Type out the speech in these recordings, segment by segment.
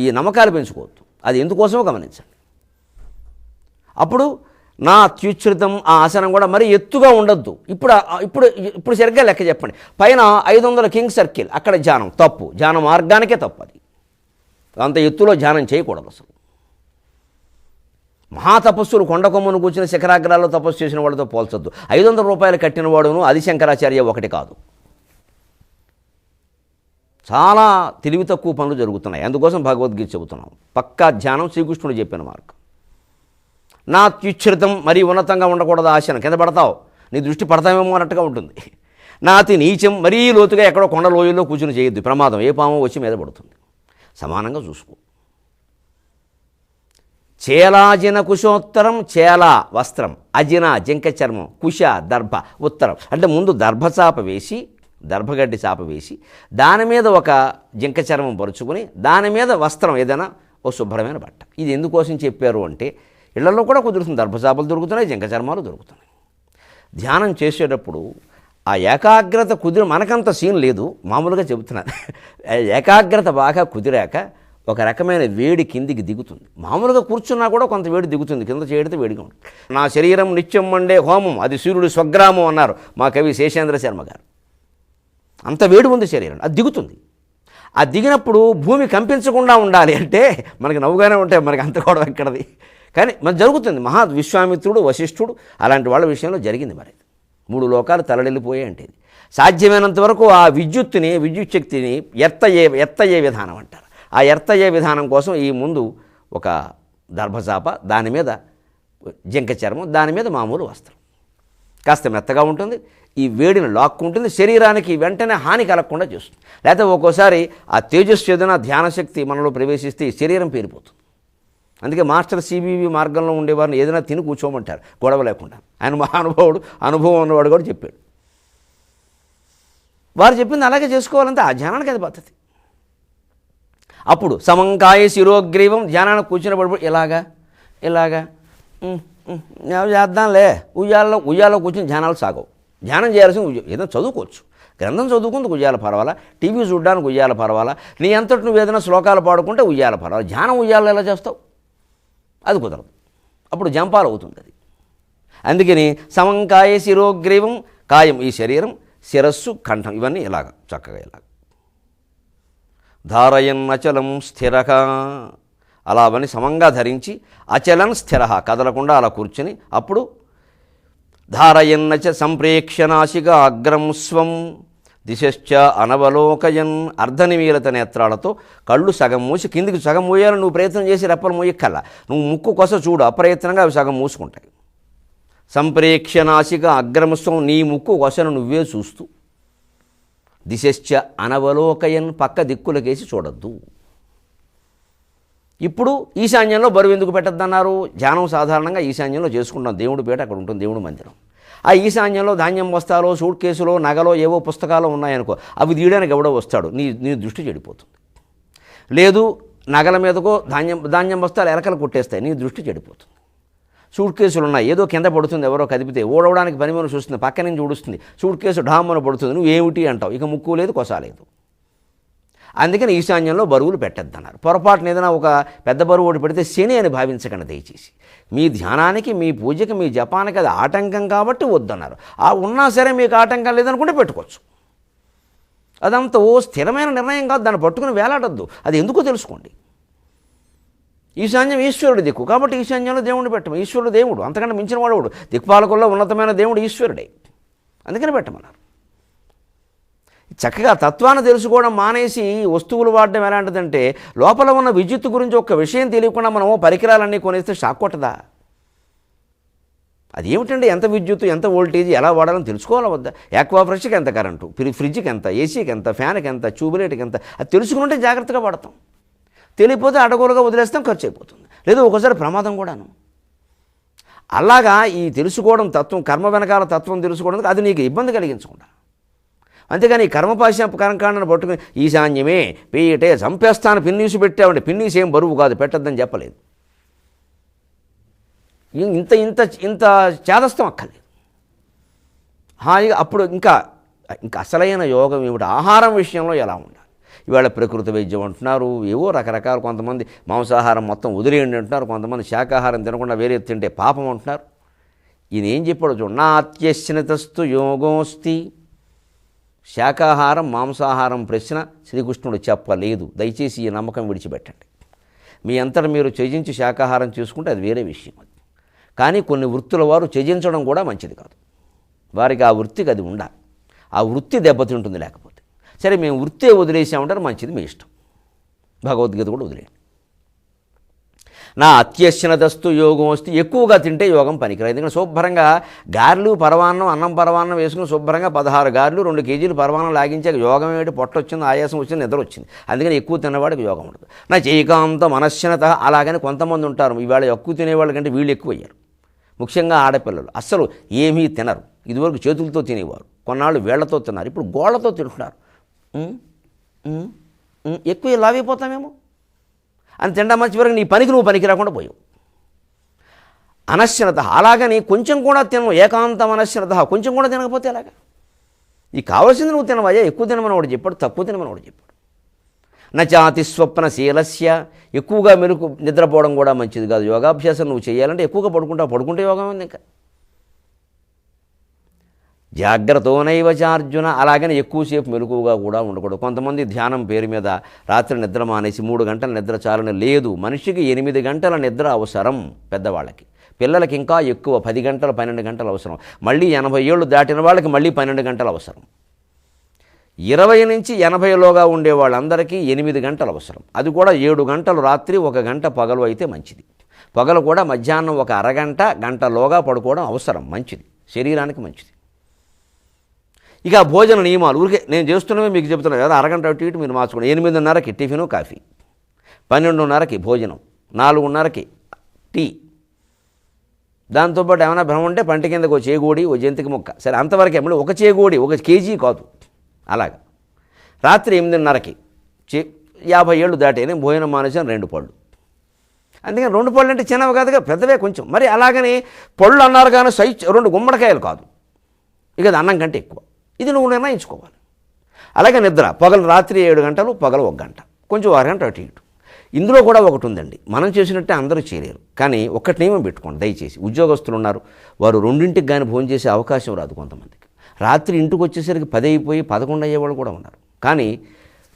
ఈ నమ్మకాలు పెంచుకోవద్దు. అది ఎందుకోసమో గమనించండి. అప్పుడు నా అత్యుచ్ఛ్రితం ఆ ఆసనం కూడా మరి ఎత్తుగా ఉండొద్దు. ఇప్పుడు సరిగ్గా లెక్క చెప్పండి. పైన 500 కింగ్ సర్కిల్ అక్కడ ధ్యానం తప్పు, ధ్యాన మార్గానికే తప్పు. అది అంత ఎత్తులో ధ్యానం చేయకూడదు. అసలు మహాతపస్సులు కొండ కొమ్మును కూర్చుని శిఖరాగ్రాల్లో తపస్సు చేసిన వాడితో పోల్చొద్దు. 500 రూపాయలు కట్టిన వాడును అది శంకరాచార్య ఒకటి కాదు. చాలా తెలివి తక్కువ పనులు జరుగుతున్నాయి. అందుకోసం భగవద్గీత చెబుతున్నాం. పక్కా ధ్యానం శ్రీకృష్ణుడు చెప్పిన మార్గం. నా అత్యుచ్ఛ్రితం మరీ ఉన్నతంగా ఉండకూడదు ఆసనం, కింద పడతావు, నీ దృష్టి పడతామేమో అన్నట్టుగా ఉంటుంది. నా అతి నీచం మరీ లోతుగా ఎక్కడో కొండ లోయల్లో కూర్చుని చేయొద్దు, ప్రమాదం, ఏ పాము వచ్చి మీద పడుతుంది. సమానంగా చూసుకో. చేలాజిన కుశోత్తరం, చేల వస్త్రం, అజిన జింక చర్మం, కుశ దర్భ ఉత్తరం. అంటే ముందు దర్భచాప వేసి, దర్భగడ్డి చాప వేసి దాని మీద ఒక జింక చర్మం పరుచుకొని దాని మీద వస్త్రం ఏదైనా ఓ శుభ్రమైన బట్ట. ఇది ఎందుకోసం చెప్పారు అంటే ఇళ్లలో కూడా కుదురుతుంది. దర్భచాపలు దొరుకుతున్నాయి, జింక చర్మాలు దొరుకుతున్నాయి. ధ్యానం చేసేటప్పుడు ఆ ఏకాగ్రత మనకంత సీన్ లేదు, మామూలుగా చెబుతున్నాను. ఏకాగ్రత బాగా కుదిరాక ఒక రకమైన వేడి కిందికి దిగుతుంది. మామూలుగా కూర్చున్నా కూడా కొంత వేడి దిగుతుంది, కింద చేయడితే వేడిగా ఉంటుంది. నా శరీరం నిత్యం మండే హోమం, అది సూర్యుడు స్వగ్రామం అన్నారు మా కవి శేషేంద్ర శర్మ గారు. అంత వేడి ఉంది శరీరం, అది దిగుతుంది. ఆ దిగినప్పుడు భూమి కంపించకుండా ఉండాలి అంటే మనకి నవ్వుగానే ఉంటాయి, మనకి అంత కూడా ఎక్కడది. కానీ మరి జరుగుతుంది. విశ్వామిత్రుడు, వశిష్ఠుడు అలాంటి వాళ్ళ విషయంలో జరిగింది. మరి 3 లోకాలు తలడిల్లిపోయాయి అంటే ఇది సాధ్యమైనంత వరకు ఆ విద్యుత్ శక్తిని ఎర్తయ్యే విధానం అంటారు. ఆ ఎర్తయ్యే విధానం కోసం ఈ ముందు ఒక దర్భచాప, దాని మీద జింక చర్మం, దాని మీద మామూలు వస్త్రం, కాస్త మెత్తగా ఉంటుంది. ఈ వేడిని లాక్కుంటుంది, శరీరానికి వెంటనే హాని కలగకుండా చేస్తుంది. లేకపోతే ఒక్కోసారి ఆ తేజస్సు ఏదైనా ధ్యానశక్తి మనలో ప్రవేశిస్తే ఈ శరీరం పేరిపోతుంది. అందుకే మాస్టర్ సిబివి మార్గంలో ఉండేవారిని ఏదైనా తిని కూర్చోమంటారు గొడవ లేకుండా. ఆయన అనుభవం ఉన్నవాడు కూడా చెప్పాడు. వారు చెప్పింది అలాగే చేసుకోవాలంటే ఆ ధ్యానానికి అది పద్ధతి. అప్పుడు సమంకాయ శిరోగ్రీవం, ధ్యానానికి కూర్చున్నప్పుడు ఇలాగా చేద్దాంలే, ఉయ్యాల్లో కూర్చుని ధ్యానాలు సాగవు. ధ్యానం చేయాల్సింది ఏదో చదువుకోవచ్చు, గ్రంథం చదువుకుందుకు ఉయ్యాల పర్వాలా, టీవీ చూడడానికి ఉయ్యాల పర్వాలా, నీ అంతటి నువ్వు ఏదైనా శ్లోకాలు పాడుకుంటే ఉయ్యాల పర్వాలా. ధ్యానం ఉయ్యాలలో ఎలా చేస్తావు? అది కుదరదు, అప్పుడు జంపాలు అవుతుంది అది. అందుకని సమంకాయ శిరోగ్రీవం, కాయం ఈ శరీరం, శిరస్సు, కంఠం ఇవన్నీ చక్కగా ధారయన్ అచలం స్థిరక, అలా అవన్నీ సమంగా ధరించి అచలన్ స్థిర, కదలకుండా అలా కూర్చుని అప్పుడు ధారయన్నచ సంప్రేక్షనాశిక అగ్రం స్వం దిశశ్చ అనవలోకయన్, అర్ధనిమీలత నేత్రాలతో కళ్ళు సగం మూసి, కిందికి సగం మూయాలని నువ్వు ప్రయత్నం చేసి రెప్పలు మూయక్కల్లా, నువ్వు ముక్కు కొస చూడు, అప్రయత్నంగా అవి సగం మూసుకుంటాయి. సంప్రేక్షనాశిక అగ్రమస్వం, నీ ముక్కు కొసను నువ్వే చూస్తూ, దిశశ్చ అనవలోకయన్, పక్క దిక్కులకేసి చూడొద్దు. ఇప్పుడు ఈశాన్యంలో బరువు ఎందుకు పెట్టద్దన్నారు? ధ్యానం సాధారణంగా ఈశాన్యంలో చేసుకుంటాం, దేవుడి పేట అక్కడ ఉంటుంది, దేవుడి మందిరం. ఆ ఈశాన్యంలో ధాన్యం బస్తాలో, సూట్ కేసులో, నగలో, ఏవో పుస్తకాలు ఉన్నాయనుకో, అవి తీయడానికి ఎవడో వస్తాడు, నీ దృష్టి చెడిపోతుంది. లేదు నగల మీదకో ధాన్యం బస్తాలు ఎలకలు కొట్టేస్తాయి, నీ దృష్టి చెడిపోతుంది. సూట్ కేసులు ఉన్నాయి, ఏదో కింద పడుతుంది, ఎవరో కదిపితే ఓడవడానికి పని మీద చూస్తుంది, పక్క నుంచి ఊడుస్తుంది, సూట్ కేసు ఢామ్మను పడుతుంది, నువ్వు ఏమిటి అంటావు, ఇక ముక్కు లేదు, కొస లేదు. అందుకని ఈశాన్యంలో బరువులు పెట్టద్దన్నారు. పొరపాటున ఏదైనా ఒక పెద్ద బరువు ఒకటి పెడితే శని అని భావించకండి దయచేసి. మీ ధ్యానానికి, మీ పూజకి, మీ జపానికి అది ఆటంకం కాబట్టి వద్దన్నారు. ఆ ఉన్నా సరే మీకు ఆటంకం లేదనుకుంటే పెట్టుకోవచ్చు. అదంతా స్థిరమైన నిర్ణయం కాదు, దాన్ని పట్టుకుని వేలాడద్దు. అది ఎందుకో తెలుసుకోండి. ఈశాన్యం ఈశ్వరుడి దిక్కు కాబట్టి ఈశాన్యంలో దేవుడిని పెట్టము. ఈశ్వరుడు దేవుడు, అంతకంటే మించిన వాడు. దిక్పాలకుల్లో ఉన్నతమైన దేవుడు ఈశ్వరుడే, అందుకని పెట్టమన్నారు. చక్కగా తత్వాన్ని తెలుసుకోవడం మానేసి వస్తువులు వాడడం ఎలాంటిదంటే, లోపల ఉన్న విద్యుత్ గురించి ఒక్క విషయం తెలియకుండా మనము పరికరాలన్నీ కొనేస్తే షాక్ కొట్టదా? అది ఏమిటండి, ఎంత విద్యుత్, ఎంత వోల్టేజ్, ఎలా వాడాలని తెలుసుకోవాలా వద్దా? యాక్వా ఫ్రెష్కి ఎంత కరెంటు, ఫ్రిడ్జ్కి ఎంత, ఏసీకి ఎంత, ఫ్యాన్కి ఎంత, ట్యూబ్లైట్కి ఎంత, అది తెలుసుకుంటే జాగ్రత్తగా వాడతాం. తెలియకపోతే అడగోలుగా వదిలేస్తాం, ఖర్చు అయిపోతుంది. లేదు ఒకసారి ప్రమాదం కూడాను. అలాగా ఈ తెలుసుకోవడం తత్వం, కర్మ వెనకాల తత్వం తెలుసుకోవడానికి అది నీకు ఇబ్బంది కలిగించకుండా. అంతేగాని ఈ కర్మకాండను పట్టుకుని ఈశాన్యమే పీటే చంపేస్తాను పిన్నీసు పెట్టామంటే, పిన్నీసు ఏం బరువు కాదు, పెట్టద్దని చెప్పలేదు. ఇంత ఇంత ఇంత చేదస్తం అక్కర్లేదు. హాయిగా అప్పుడు ఇంకా అసలైన యోగం ఏమిటి, ఆహారం విషయంలో ఎలా ఉండాలి, ఇవాళ ప్రకృతి వైద్యం అంటున్నారు, ఏవో రకరకాలు. కొంతమంది మాంసాహారం మొత్తం వదిలేయండి అంటున్నారు, కొంతమంది శాకాహారం తినకుండా వేరే తింటే పాపం అంటున్నారు. ఈయన ఏం చెప్పాడు చూడు, నా అత్యశ్నతస్తు యోగోస్తి. శాకాహారం మాంసాహారం ప్రశ్న శ్రీకృష్ణుడు చెప్పలేదు. దయచేసి ఈ నమ్మకం విడిచిపెట్టండి. మీ అంతటా మీరు త్యజించి శాకాహారం చేసుకుంటే అది వేరే విషయం. కానీ కొన్ని వృత్తుల వారు త్యజించడం కూడా మంచిది కాదు. వారికి ఆ వృత్తికి అది ఉండాలి. ఆ వృత్తి దెబ్బతింటుంది లేకపోతే. సరే మేము వృత్తే వదిలేసామంటారు, మంచిది, మీ ఇష్టం. భగవద్గీత కూడా వదిలేయండి. నా అత్యశ్నతస్తు యోగం వస్తే ఎక్కువగా తింటే యోగం పనికిరాదు. ఎందుకంటే శుభ్రంగా గారెలు పరవాన్నం, అన్నం పరవాన్నం వేసుకుని శుభ్రంగా 16 గారెలు 2 కేజీలు పరవాన్నం లాగించాక యోగం ఏంటి? పొట్ట వచ్చింది, ఆయాసం వచ్చింది, నిద్ర వచ్చింది. అందుకని ఎక్కువ తిన్నవాడికి యోగం ఉండదు. నా చేయకాంత మనశ్శనత. అలాగని కొంతమంది ఉంటారు, ఇవాళ ఎక్కువ తినేవాళ్ళ కంటే వీళ్ళు ఎక్కువ అయ్యారు. ముఖ్యంగా ఆడపిల్లలు అస్సలు ఏమీ తినరు. ఇదివరకు చేతులతో తినేవారు, కొన్నాళ్ళు వేళ్లతో తిన్నారు, ఇప్పుడు గోళ్లతో తింటున్నారు. ఎక్కువ లావైపోతామేమో అని తిండా మర్చిపోయారు. నీ పనికి నువ్వు పనికి రాకుండా పోయావు. అనశ్నత. అలాగని కొంచెం కూడా తినవు. ఏకాంతం అనశ్నత. కొంచెం కూడా తినకపోతే అలాగా. ఈ కావాల్సింది నువ్వు తినవయ్యా. ఎక్కువ తినమని వాడు చెప్పాడు, తక్కువ తినమని వాడు చెప్పాడు. నచాతి స్వప్నశీలస్య. ఎక్కువగా మెరుకు నిద్రపోవడం కూడా మంచిది కాదు. యోగాభ్యాసం నువ్వు చేయాలంటే ఎక్కువగా పడుకుంటే యోగం ఉంది. ఇంకా జాగ్రత్తోనైవ చార్జున. అలాగని ఎక్కువసేపు మెలకువగా కూడా ఉండకూడదు. కొంతమంది ధ్యానం పేరు మీద రాత్రి నిద్ర మానేసి 3 గంటల నిద్ర చాలని. లేదు, మనిషికి 8 గంటల నిద్ర అవసరం. పెద్దవాళ్ళకి, పిల్లలకి ఇంకా ఎక్కువ 10 గంటలు 12 గంటలు అవసరం. మళ్ళీ 80 ఏళ్ళు దాటిన వాళ్ళకి మళ్ళీ 12 గంటలు అవసరం. 20 నుంచి 80లోగా ఉండే వాళ్ళందరికీ 8 గంటలు అవసరం. అది కూడా 7 గంటలు రాత్రి, 1 గంట పగలు అయితే మంచిది. పగలు కూడా మధ్యాహ్నం ఒక అరగంట గంటలోగా పడుకోవడం అవసరం, మంచిది, శరీరానికి మంచిది. ఇక భోజన నియమాలు ఊరికే నేను చేస్తున్నవే మీకు చెప్తున్నాను కదా. అరగంట అటు ఇటు మీరు మార్చుకోండి. 8:30కి టిఫిను కాఫీ, 12:30కి భోజనం, 4:30కి టీ. దాంతోపాటు ఏమైనా భ్రమ ఉంటే పంట కిందకు ఒక చేగోడి, ఒక జంతికి ముక్క. సరే అంతవరకే. మళ్ళీ ఒక చేగోడి 1 కేజీ కాదు. అలాగా రాత్రి 8:30కి 50 ఏళ్ళు దాటేనే భోజనం మానేసాను 2 పళ్ళు. అందుకని 2 పళ్ళు అంటే చిన్నవి కాదుగా, పెద్దవే కొంచెం. మరి అలాగని పళ్ళు అన్నారు కానీ సైజ్ 2 గుమ్మడికాయలు కాదు. ఇక అది అన్నం కంటే ఎక్కువ. ఇది నువ్వు నిర్ణయించుకోవాలి. అలాగే నిద్ర పగలు రాత్రి 7 గంటలు, పగలు 1 గంట, కొంచెం 1 గంట అటు ఇటు. ఇందులో కూడా ఒకటి ఉందండి, మనం చేసినట్టే అందరూ చేయలేరు. కానీ ఒక్కటి నియమం పెట్టుకోండి దయచేసి. ఉద్యోగస్తులు ఉన్నారు, వారు 2ంటికి కానీ భోజనం చేసే అవకాశం రాదు కొంతమందికి. రాత్రి ఇంటికి వచ్చేసరికి 10 అయిపోయి 11 అయ్యేవాళ్ళు కూడా ఉన్నారు. కానీ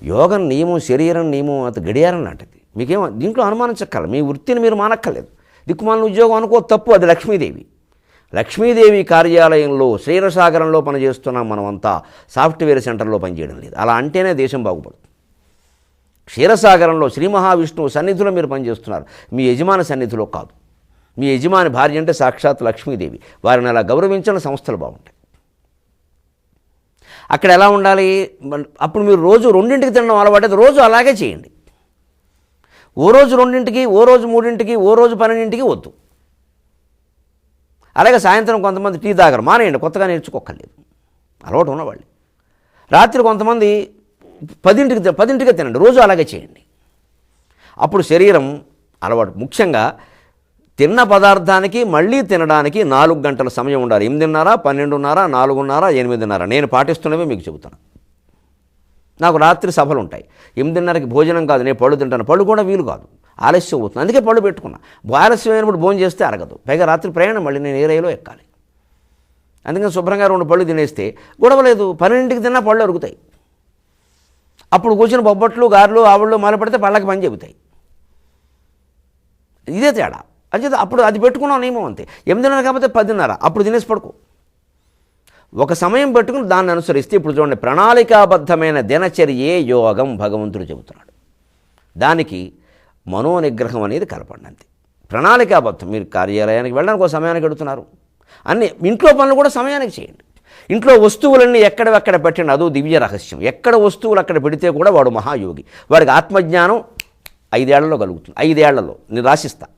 యోగం నియమం, శరీరం నియమం అంత గడియారం లాంటిది. మీకేమో దీంట్లో అనుమానించక్కర్లేదు. మీ వృత్తిని మీరు మానక్కర్లేదు. దిక్కుమాలిన ఉద్యోగం అనుకో, తప్పు. అది లక్ష్మీదేవి. లక్ష్మీదేవి కార్యాలయంలో శ్రీరసాగరంలో పనిచేస్తున్నాం మనమంతా. సాఫ్ట్వేర్ సెంటర్లో పనిచేయడం లేదు. అలా అంటేనే దేశం బాగుపడుతుంది. క్షీరసాగరంలో శ్రీ మహావిష్ణువు సన్నిధిలో మీరు పనిచేస్తున్నారు, మీ యజమాని సన్నిధిలో కాదు. మీ యజమాని భార్య అంటే సాక్షాత్ లక్ష్మీదేవి. వారిని అలా గౌరవించిన సంస్థలు బాగుంటాయి. అక్కడ ఎలా ఉండాలి? అప్పుడు మీరు రోజు 2ంటికి తినడం అలవాటు, రోజు అలాగే చేయండి. ఓ రోజు 2ంటికి, ఓ రోజు 3ంటికి, ఓ రోజు 12ంటికి వద్దు. అలాగే సాయంత్రం కొంతమంది టీ తాగరు, మానేయండి. కొత్తగా నేర్చుకోక్కర్లేదు, అలవాటు ఉన్నవాళ్ళు. రాత్రి కొంతమంది 10ంటికి తినండి. రోజు అలాగే చేయండి. అప్పుడు శరీరం అలవాటు. ముఖ్యంగా తిన్న పదార్థానికి మళ్ళీ తినడానికి 4 గంటల సమయం ఉండాలి. 8:30, 12:30, 4:30, 8:30. నేను పాటిస్తున్నవే మీకు చెబుతాను. నాకు రాత్రి సభలు ఉంటాయి. 8:30కి భోజనం కాదు, నేను పళ్ళు తింటాను. పళ్ళు కూడా వీలు కాదు, ఆలస్యం అవుతుంది. అందుకే పళ్ళు పెట్టుకున్నా. ఆలస్యం అయినప్పుడు భోజనం చేస్తే అరగదు. పైగా రాత్రి ప్రయాణం, మళ్ళీ నేను ఏ రైలో ఎక్కాలి. అందుకని శుభ్రంగా 2 పళ్ళు తినేస్తే గొడవలేదు. 12ంటికి తిన్నా పళ్ళు అరుగుతాయి. అప్పుడు కూర్చొని బొబ్బట్లు, గారెలు, ఆవుళ్ళు మొదలు పెడితే పళ్ళకి పని చెబుతాయి. ఇదే తేడా. అంచేత అప్పుడు అది పెట్టుకున్నాం నియమం అంతే. 8:30 కాకపోతే 10:30 అప్పుడు తినేసి పడుకో. ఒక సమయం పెట్టుకుని దాన్ని అనుసరిస్తే, ఇప్పుడు చూడండి, ప్రణాళికాబద్ధమైన దినచర్యే యోగం భగవంతుడు చెబుతున్నాడు. దానికి మనోనిగ్రహం అనేది కలపండి అంతే. ప్రణాళికాబద్ధం. మీరు కార్యాలయానికి వెళ్ళడానికి ఒక సమయానికి వెళుతున్నారు, అన్ని ఇంట్లో పనులు కూడా సమయానికి చేయండి. ఇంట్లో వస్తువులన్నీ ఎక్కడెక్కడ పెట్టండి, అదో దివ్య రహస్యం. ఎక్కడ వస్తువులు అక్కడ పెడితే కూడా వాడు మహాయోగి. వాడికి ఆత్మజ్ఞానం 5 ఏళ్లలో కలుగుతుంది. 5 ఏళ్లలో నేను రాసిస్తా.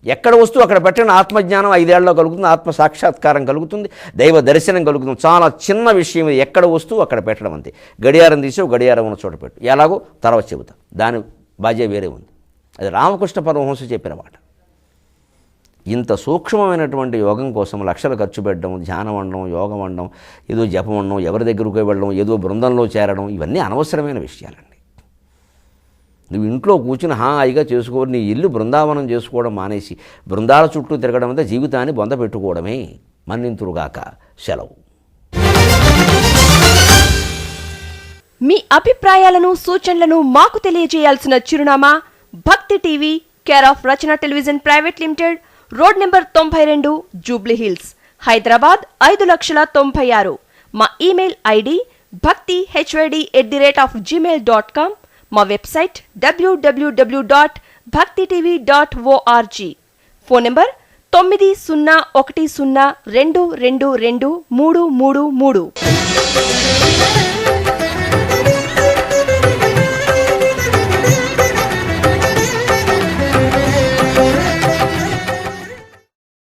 ఎక్కడ వస్తువు అక్కడ పెట్టండి, ఆత్మజ్ఞానం 5 ఏళ్లలో కలుగుతుంది, ఆత్మ సాక్షాత్కారం కలుగుతుంది, దైవ దర్శనం కలుగుతుంది. చాలా చిన్న విషయం ఇది. ఎక్కడ వస్తువు అక్కడ పెట్టడం అంతే. గడియారం తీసావు, గడియారం ఉన్న చోట పెట్టు. ఎలాగో తర్వాత చెబుతా, దాని బాధ్యత వేరే ఉంది. అది రామకృష్ణ పరమహంస చెప్పిన మాట. ఇంత సూక్ష్మమైనటువంటి యోగం కోసం లక్షలు ఖర్చు పెట్టడం, ధ్యానం అనడం, యోగం అనడం, ఏదో జపం అనడం, ఎవరి దగ్గరకు వెళ్ళడం, ఏదో బృందంలో చేరడం, ఇవన్నీ అనవసరమైన విషయాలండి. నువ్వు ఇంట్లో కూర్చుని హాయిగా చేసుకో, నీ ఇల్లు బృందావనం చేసుకోవడం మానేసి బృందాల చుట్టూ తిరగడం అంతా జీవితాన్ని బొంద పెట్టుకోవడమే. మన్నింతురుగాక. సెలవు. మీ అభిప్రాయాలను, సూచనలను మాకు తెలియజేయాల్సిన చిరునామా భక్తి TV, care of Rachana television private limited, road number 92, Jubilee hills, Hyderabad 5,96,000. మా ఇమెయిల్ ఐడి bhakti@gmail.com. మా వెబ్సైట్ www.bhaktitv.org. Phone number 9010222333.